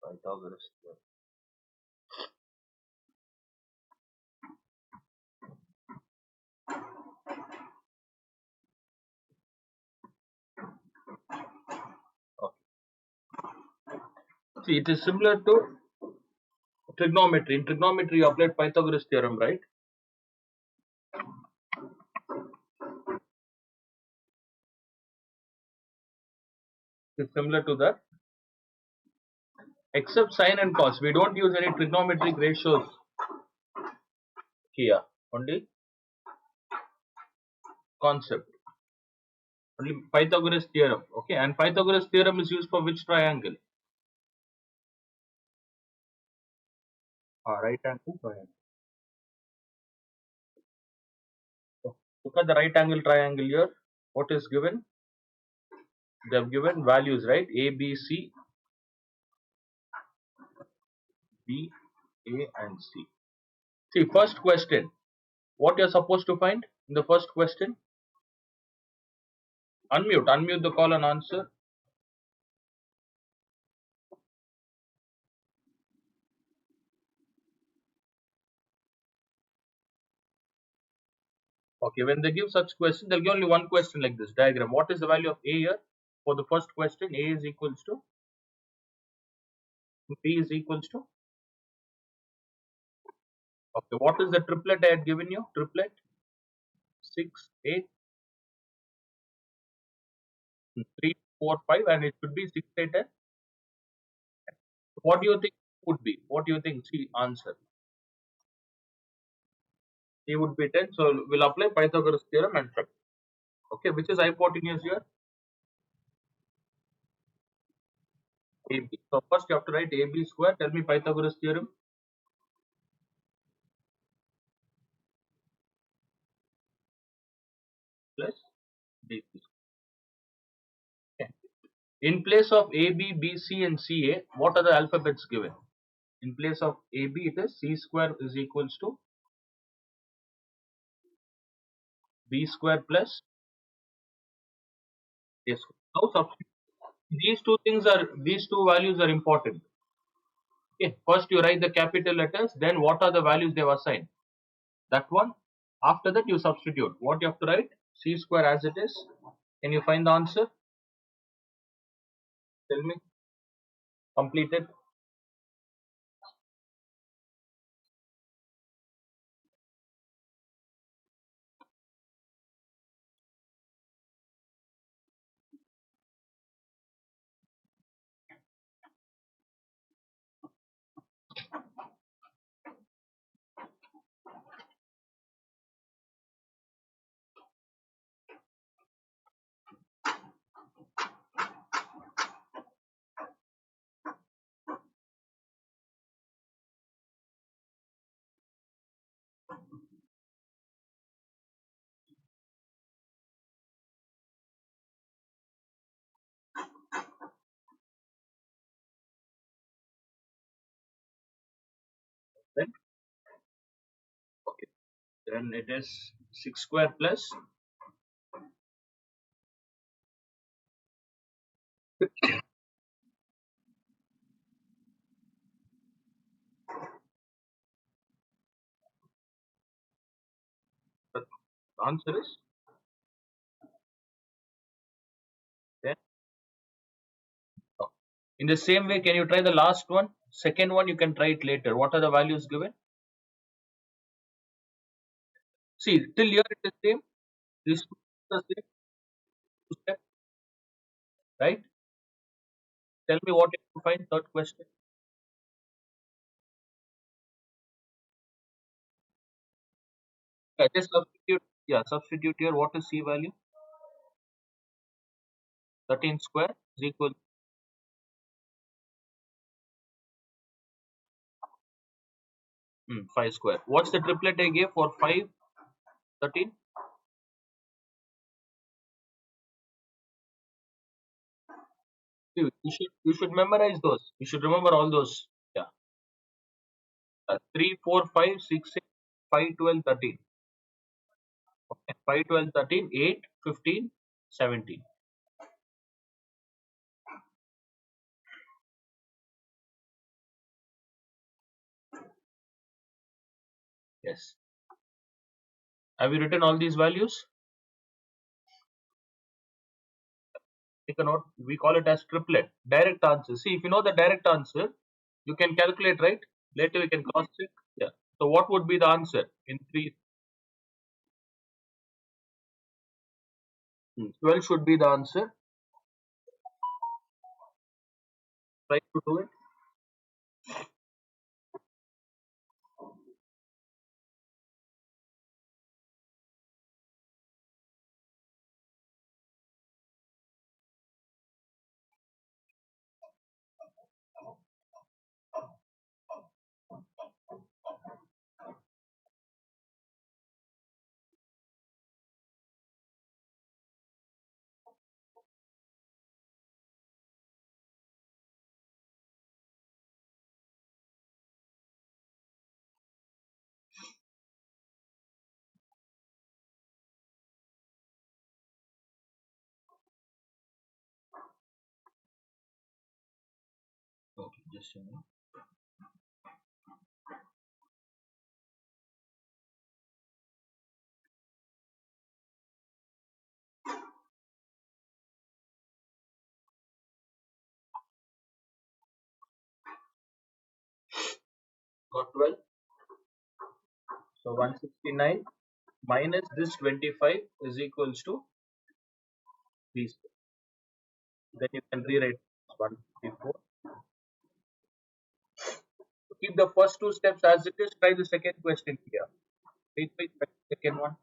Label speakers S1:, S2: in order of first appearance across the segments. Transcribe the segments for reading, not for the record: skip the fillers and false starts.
S1: Pythagoras theorem. Okay. See, it is similar to trigonometry. In trigonometry, you applied Pythagoras theorem, right? It's similar to that, except sine and cos. We don't use any trigonometric ratios here. Only concept. Only Pythagoras theorem. Okay, and Pythagoras theorem is used for which triangle? Right angle triangle. So, look at the right angle triangle here. What is given? They have given values, right? A, B, C, B, A, and C. See, first question. What you're supposed to find in the first question? Unmute the call and answer. Okay, when they give such question, they'll give only one question like this diagram. What is the value of A here? For the first question, A is equals to B is equals to. Okay, what is the triplet I had given you? Triplet 6, 8, 3, 4, 5, and it should be 6, 8, 10. What do you think would be? What do you think? See, answer. C would be 10. So we'll apply Pythagoras theorem and check. Okay, which is hypotenuse here? AB. So first you have to write AB square. Tell me Pythagoras theorem. Plus BC. Okay. In place of AB, BC, and CA, what are the alphabets given? In place of AB, it is C square is equals to B square plus A square. Now substitute. These two values are important. Okay. First you write the capital letters, then what are the values they have assigned? That one. After that you substitute. What you have to write? C square as it is. Can you find the answer? Tell me. Completed. Then okay. Then it is 6 square plus the answer is 10. Oh. In the same way, can you try the last one? Second one, you can try it later. What are the values given? See, till here it is same. This two is the same. Two step, right? Tell me what you have to find. Third question. Yeah, just substitute. Yeah, substitute here. What is C value? 13 square is equal 5 square. What's the triplet I gave for 5, 13? You should memorize those. You should remember all those. Yeah. 3, 4, 5, 6, 6, 5, 12, 13. Okay. 5, 12, 13, 8, 15, 17. Yes. Have you written all these values? Take a note. We call it as triplet. Direct answer. See, if you know the direct answer, you can calculate, right? Later we can cross check. Yeah. So what would be the answer in three? 12 should be the answer. Try to do it. Okay, just a minute. Got 12. So 169 minus this 25 is equals to these. Then you can rewrite 154. Keep the first two steps as it is. Try the second question here. Wait, second one.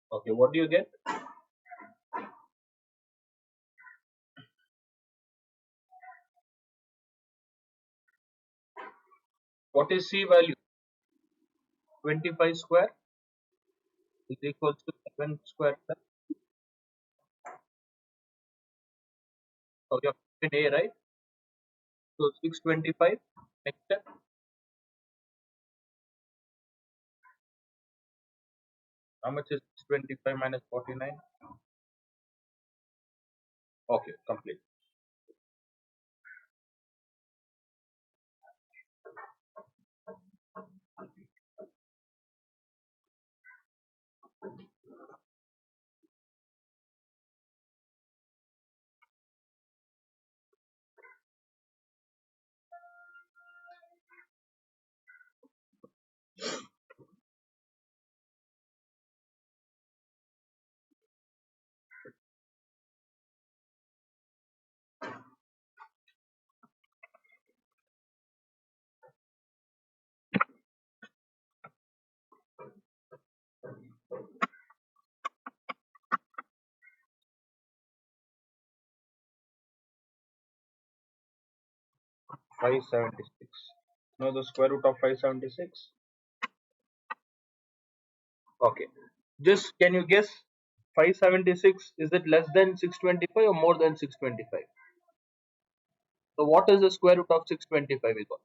S1: Okay, what do you get? What is C value? 25 square is equals to 7 square plus. Okay, in A, right? So 625. Next step. How much is 625 minus 49? Okay, complete. 576. Know the square root of 576? Okay. Just can you guess 576, is it less than 625 or more than 625? So what is the square root of 625 we got?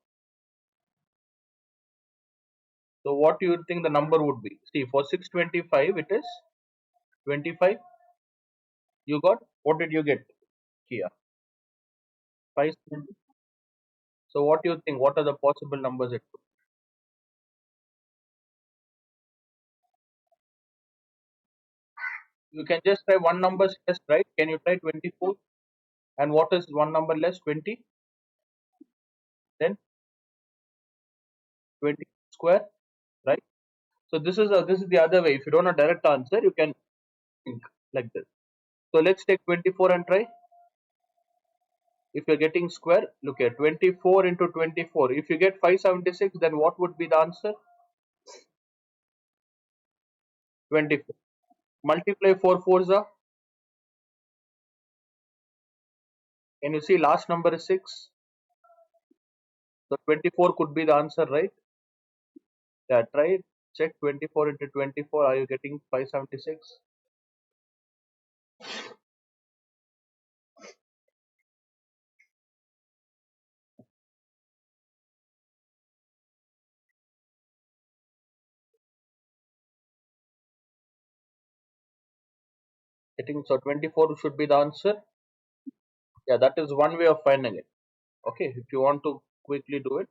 S1: So what do you think the number would be? See, for 625 it is 25. You got, what did you get here? 570. So what do you think? What are the possible numbers it could? You can just try one number less, right? Can you try 24? And what is one number less? 20? Then 20 square, right? So this is the other way. If you don't have direct answer, you can think like this. So let's take 24 and try. If you're getting square, look at 24 into 24. If you get 576, then what would be the answer? 24. Multiply 4 fours are. Can you see last number is 6? So 24 could be the answer, right? Yeah, try it. Check 24 into 24. Are you getting 576? Getting, so 24 should be the answer. Yeah, that is one way of finding it. Okay, if you want to quickly do it,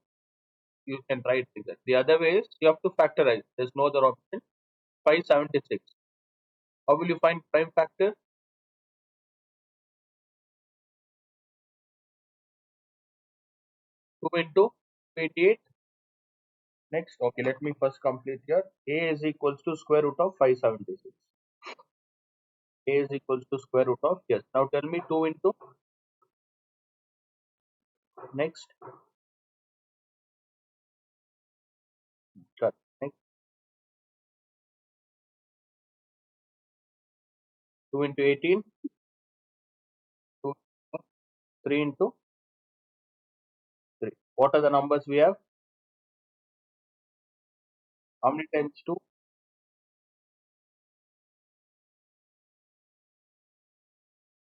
S1: you can try it like that. The other way is you have to factorize. There's no other option. 576. How will you find prime factor? 2 into 88. Next, okay, let me first complete here. A is equals to square root of 576. A is equals to square root of, yes. Now tell me 2 into, next, cut. Next, 2 into 18, 2, 3 into 3. What are the numbers we have? How many times 2?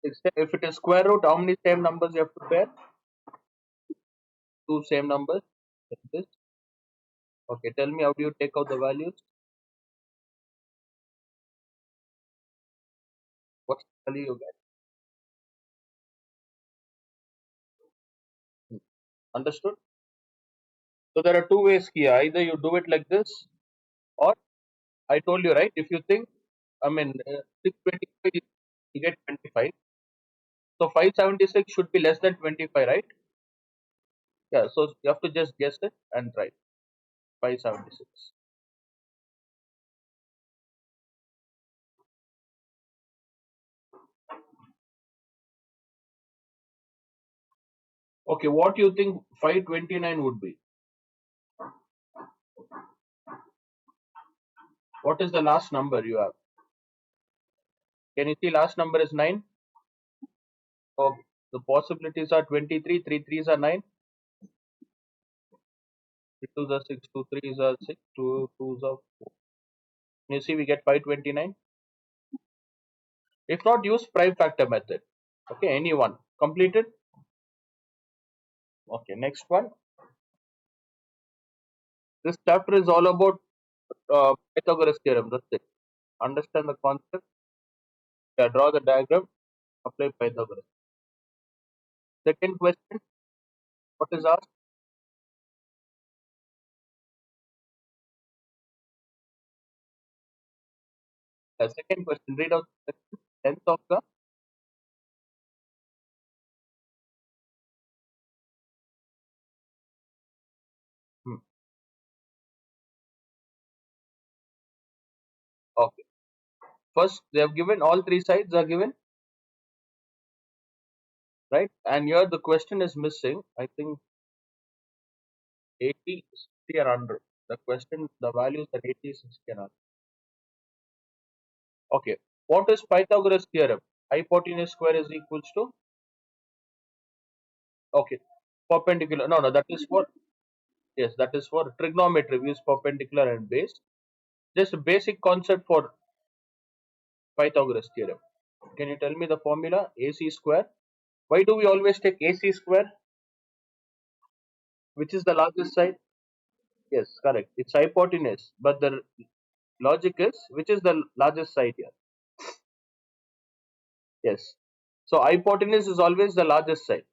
S1: 6. If it is square root, how many same numbers you have to pair? 2 same numbers. Like this. Okay, tell me how do you take out the values? What's the value you get? Understood? So there are two ways here. Either you do it like this, or I told you, right? If you think, I mean, 625, you get 25. So 576 should be less than 25, right? Yeah, so you have to just guess it and try 576. Okay, what do you think 529 would be? What is the last number you have? Can you see last number is 9? So the possibilities are 23, 3 threes are 9, 3 twos are 6, 2 threes are 6, 2 twos are 4. Can you see we get 529? If not, use prime factor method. Okay, any one. Completed? Okay, next one. This chapter is all about Pythagoras theorem. That's it. Understand the concept. Yeah, draw the diagram. Apply Pythagoras. Second question. What is asked? Second question. Read out the length of the. Hmm, okay. First, they have given all three sides are given, right? And here the question is missing. I think 80, 60, or 100. The question, the values are 80, 60, and 100. Okay. What is Pythagoras theorem? Hypotenuse square is equals to. Okay. perpendicular. No, no, that is for, yes, that is for trigonometry. We use perpendicular and base. Just a basic concept for Pythagoras theorem. Can you tell me the formula? AC square. Why do we always take AC square? Which is the largest side? Yes, correct. It's hypotenuse. But the logic is, which is the largest side here? Yes. So hypotenuse is always the largest side.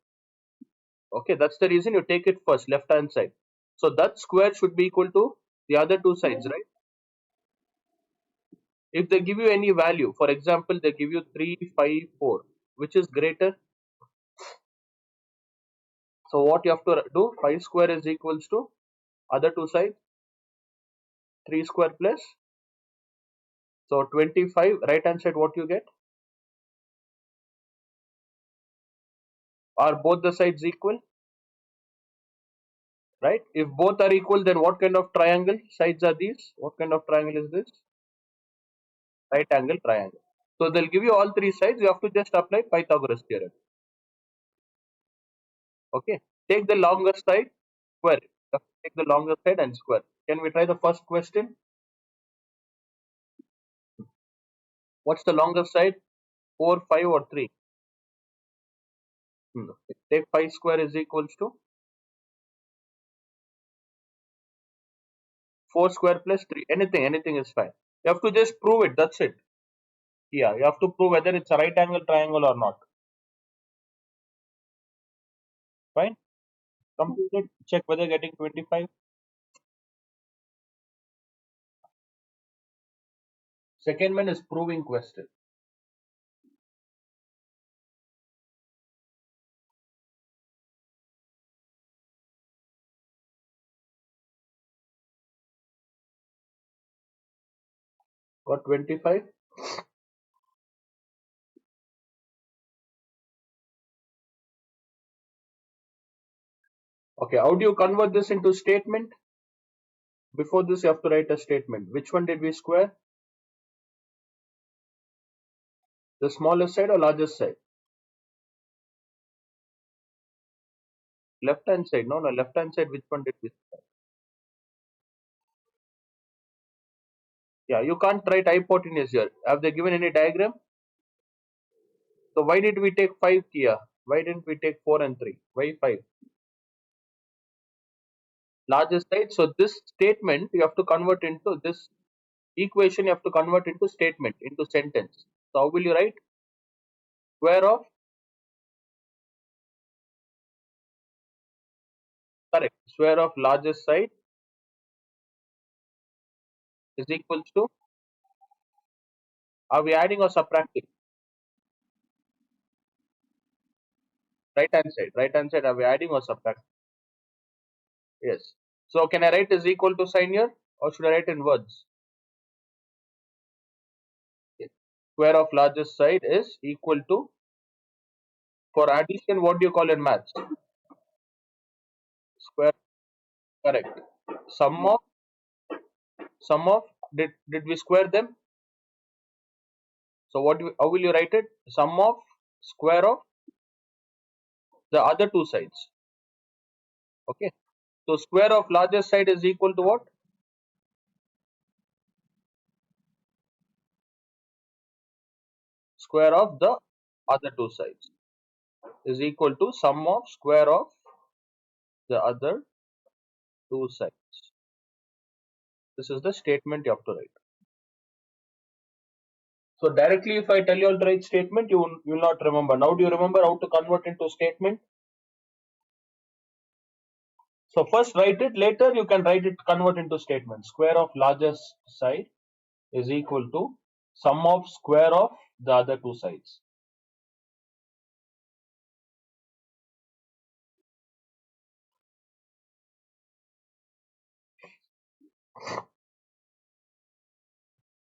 S1: Okay, that's the reason you take it first, left hand side. So that square should be equal to the other two sides, right? If they give you any value, for example, they give you 3, 5, 4, which is greater? So what you have to do? 5 square is equals to other two sides, 3 square plus. So 25, right hand side, what you get? Are both the sides equal? Right? If both are equal, then what kind of triangle sides are these? What kind of triangle is this? Right angle triangle. So they'll give you all three sides. You have to just apply Pythagoras theorem. Okay. Take the longer side, square it. You have to take the longer side and square. Can we try the first question? What's the longer side? 4, 5 or 3? Take 5 square is equals to 4 square plus 3. Anything is fine. You have to just prove it. That's it. Yeah, you have to prove whether it's a right angle triangle or not. Fine. Complete it. Check whether you're getting 25. Second one is proving question. Got 25? Okay, how do you convert this into statement? Before this, you have to write a statement. Which one did we square? The smallest side or largest side? Left hand side. No, left hand side. Which one did we square? Yeah, you can't write hypotenuse here. Have they given any diagram? So why did we take 5 here? Why didn't we take 4 and 3? Why 5? Largest side. So this statement you have to convert into this equation. You have to convert into statement, into sentence. So how will you write? Square of, correct. Square of largest side is equals to. Are we adding or subtracting? Right hand side. Right hand side. Are we adding or subtracting? Yes. So can I write is equal to sign here, or should I write in words? Yes. Square of largest side is equal to, for addition, what do you call in maths? Square, correct. Sum of, did we square them? So how will you write it? Sum of square of the other two sides. Okay. So square of largest side is equal to what? Square of the other two sides is equal to sum of square of the other two sides. This is the statement you have to write. So directly if I tell you all to write statement, you will not remember. Now do you remember how to convert into statement? So first write it, later you can write it, convert into statement. Square of largest side is equal to sum of square of the other two sides.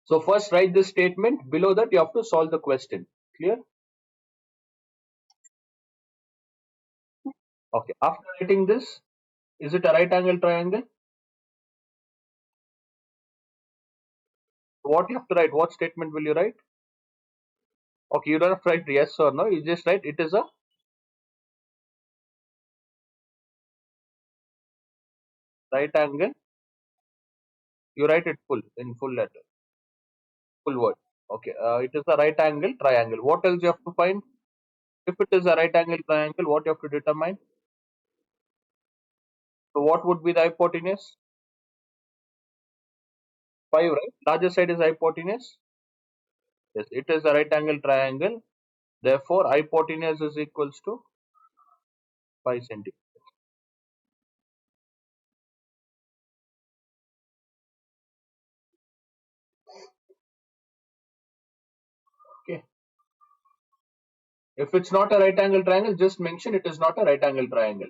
S1: So first write this statement, below that you have to solve the question. Clear? Okay, after writing this, is it a right angle triangle? What you have to write? What statement will you write? Okay, you don't have to write yes or no, you just write it is a right angle, you write it in full letter, full word. Okay, it is a right angle triangle. What else you have to find? If it is a right angle triangle, what you have to determine? So what would be the hypotenuse? 5, right? Larger side is hypotenuse. Yes, it is a right angle triangle. Therefore, hypotenuse is equals to 5 centimeters. Okay. If it's not a right angle triangle, just mention it is not a right angle triangle.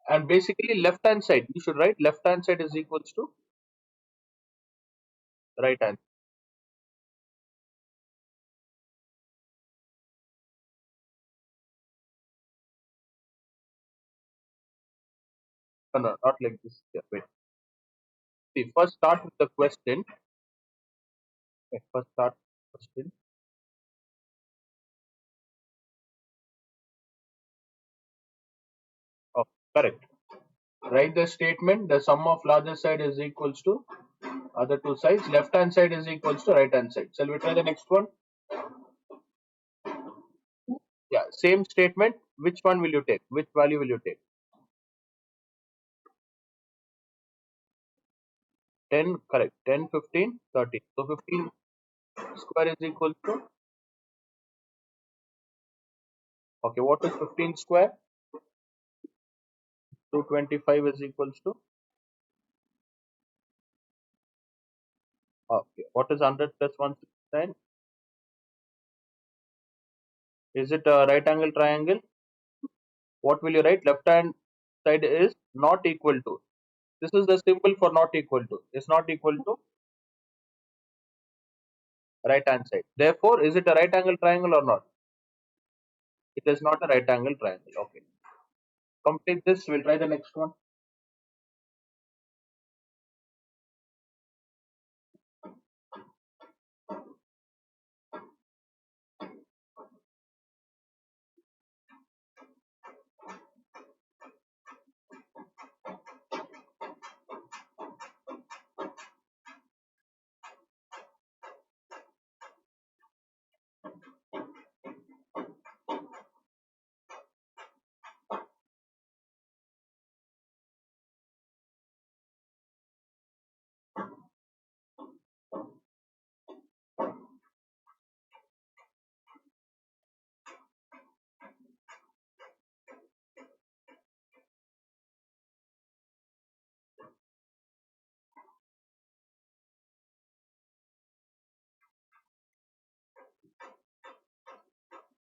S1: And basically, left hand side, you should write left hand side is equals to right hand. No, no, not like this. Yeah, wait. See, first start with the question. Okay, first start with the question. Oh, correct. Write the statement. The sum of larger side is equals to other two sides. Left hand side is equals to right hand side. Shall we try the next one? Yeah, same statement. Which one will you take? Which value will you take? 10, correct. 10, 15, 30. So 15 square is equal to, okay, what is 15 square? 225 is equals to, okay, what is 100 plus 169? Is it a right angle triangle? What will you write? Left hand side is not equal to. This is the symbol for not equal to. It's not equal to right hand side. Therefore, is it a right angle triangle or not? It is not a right angle triangle. Okay. Complete this. We'll try the next one.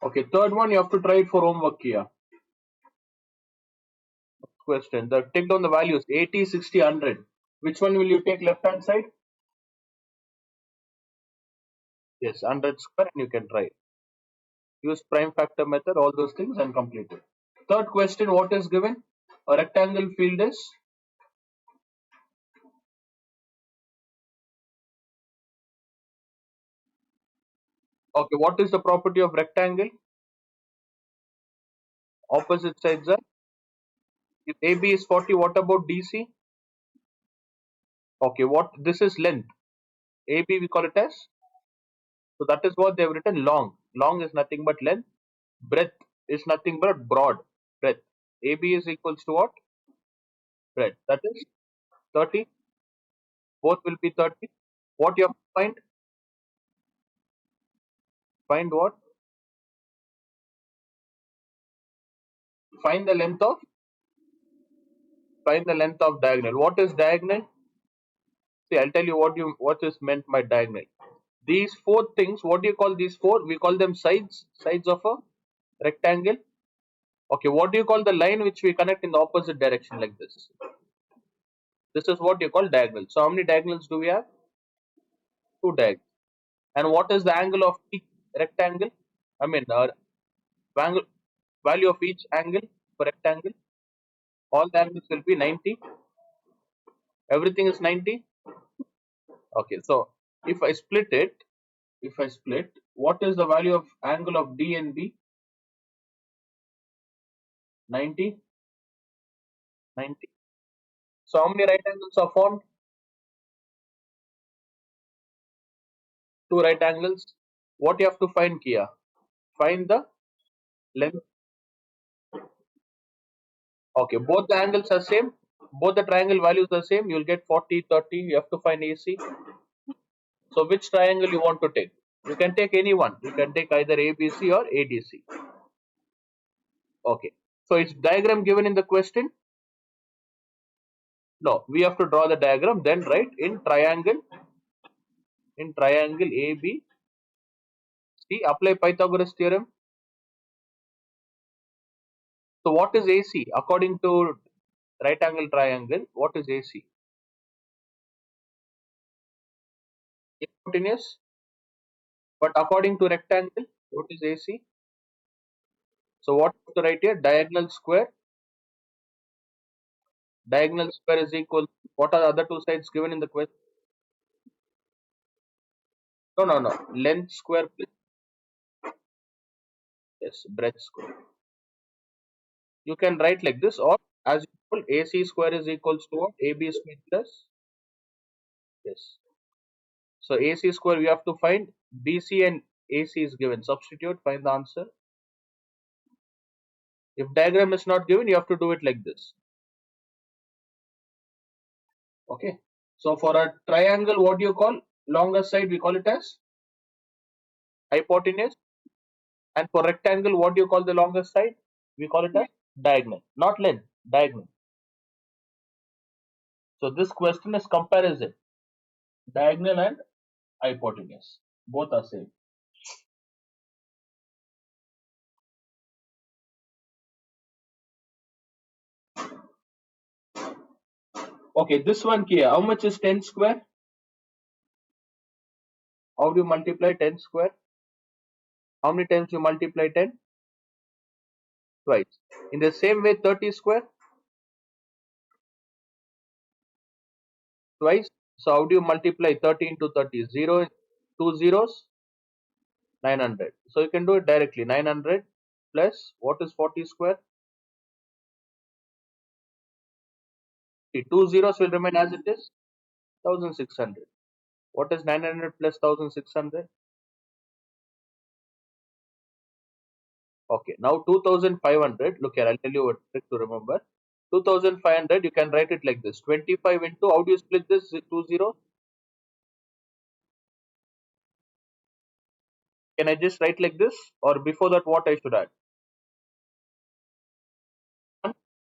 S1: Okay, third one you have to try it for homework here. Question. Take down the values 80, 60, 100. Which one will you take left hand side? Yes, 100 square and you can try. Use prime factor method, all those things and complete it. Third question, what is given? A rectangle field is, okay, what is the property of rectangle? Opposite sides are, if AB is 40, what about DC? Okay, what this is length. AB we call it as, so that is what they have written long. Long is nothing but length. Breadth is nothing but broad. Breadth. AB is equals to what? Breadth. That is 30. Both will be 30. What you have to find? Find what? Find the length of, find the length of diagonal. What is diagonal? See, I'll tell you what is meant by diagonal. These four things, what do you call these four? We call them sides, sides of a rectangle. Okay, what do you call the line which we connect in the opposite direction like this? This is what you call diagonal. So how many diagonals do we have? Two diagonals. And what is the angle of each rectangle? I mean, angle, value of each angle for rectangle. All the angles will be 90. Everything is 90. Okay, so if I split it, if I split, what is the value of angle of D and B? 90, 90. So how many right angles are formed? Two right angles. What you have to find, Kia? Find the length. Okay, both the angles are same. Both the triangle values are same. You'll get 40, 30. You have to find AC. So which triangle you want to take? You can take any one. You can take either ABC or ADC. Okay. So it's diagram given in the question. No, we have to draw the diagram. Then write in triangle ABC. Apply Pythagoras theorem. So what is AC according to right angle triangle? What is AC? Hypotenuse. But according to rectangle, what is AC? So what is the right here? Diagonal square. Diagonal square is equal. What are the other two sides given in the question? No, no, no. Length square plus yes, breadth square. You can write like this, or as usual, AC square is equals to what? AB square plus yes. So AC square we have to find. BC and AC is given. Substitute. Find the answer. If diagram is not given, you have to do it like this. Okay. So for a triangle, what do you call longer side? We call it as hypotenuse. And for rectangle, what do you call the longest side? We call it as diagonal, not length, diagonal. So this question is comparison, diagonal and hypotenuse. Both are same. Okay, this one here, how much is 10 square? How do you multiply 10 square? How many times you multiply 10? Twice. In the same way, 30 square? Twice. So how do you multiply 30 into 30? 0, two zeros, 900. So you can do it directly. 900 plus what is 40 square? The two zeros will remain as it is, 1600. What is 900 plus 1600? Okay, now 2500. Look here, I'll tell you a trick to remember. 2500, you can write it like this. 25 into, how do you split this? Two zeros? Can I just write like this? Or before that, what I should add?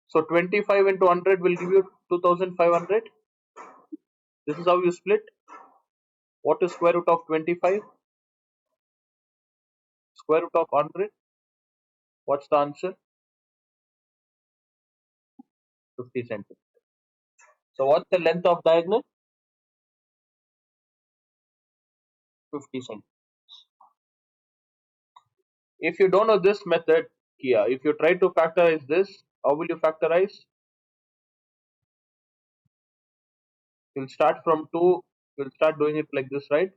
S1: So 25 into 100 will give you 2500. This is how you split. What is square root of 25? Square root of 100. What's the answer? 50 centimeters. So what's the length of diagonal? 50 centimeters. If you don't know this method, Kia, if you try to factorize this, how will you factorize? You'll start from 2, you'll start doing it like this, right?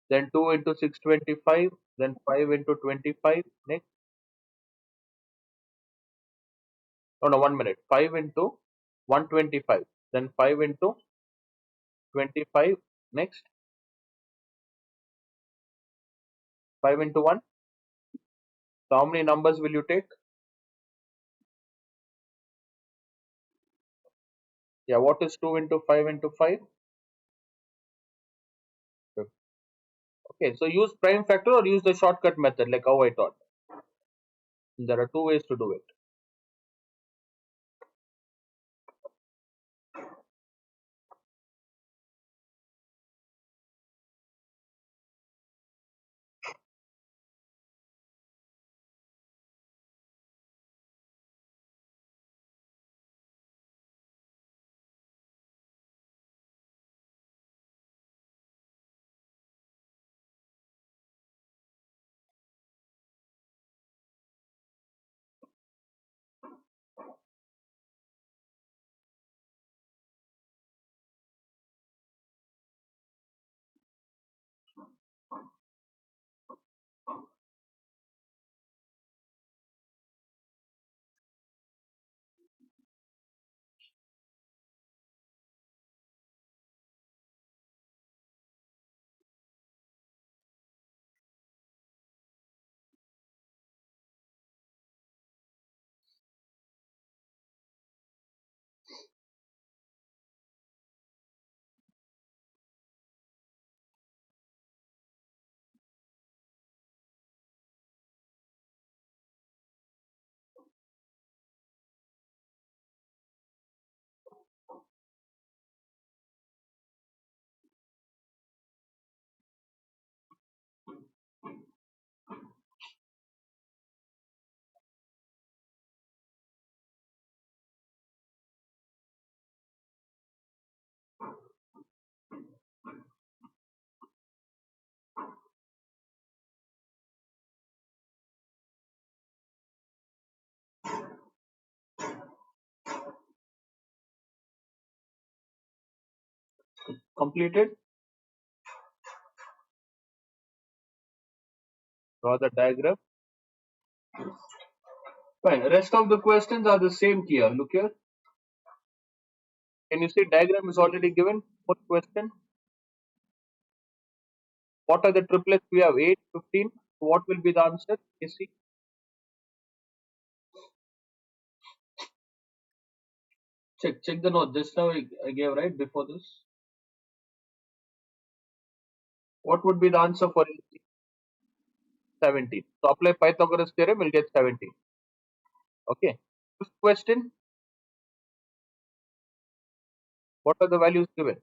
S1: Then 2 into 625, then 5 into 25, next. No, no, 1 minute. 5 into 125, then 5 into 25, next. 5 into 1. So how many numbers will you take? Yeah, what is 2 into 5 into 5? Okay, so use prime factor or use the shortcut method like how I taught. There are two ways to do it. Completed. Draw the diagram. Fine. Rest of the questions are the same here. Look here. Can you see diagram is already given? Fourth question. What are the triplets? We have 8, 15. What will be the answer? You see. Check the note. Just now I gave right before this. What would be the answer for 17? So apply Pythagoras theorem, we'll get 17. Okay. Fifth question. What are the values given?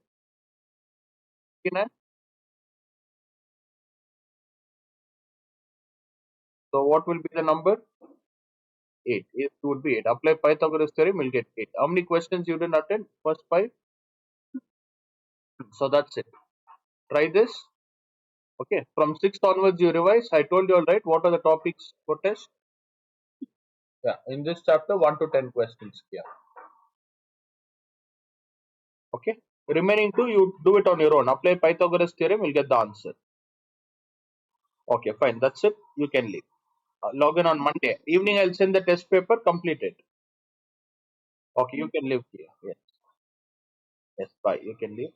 S1: 59. So what will be the number? 8. It would be 8. Apply Pythagoras theorem, we'll get 8. How many questions you didn't attend? First 5. So that's it. Try this. Okay. From 6th onwards you revise. I told you all right. What are the topics for test? Yeah. In this chapter, 1 to 10 questions here. Okay. Remaining 2, you do it on your own. Apply Pythagoras theorem, you'll get the answer. Okay, fine. That's it. You can leave. Log in on Monday. Evening, I'll send the test paper completed. Okay, you can leave here. Yes. Yes, bye. You can leave.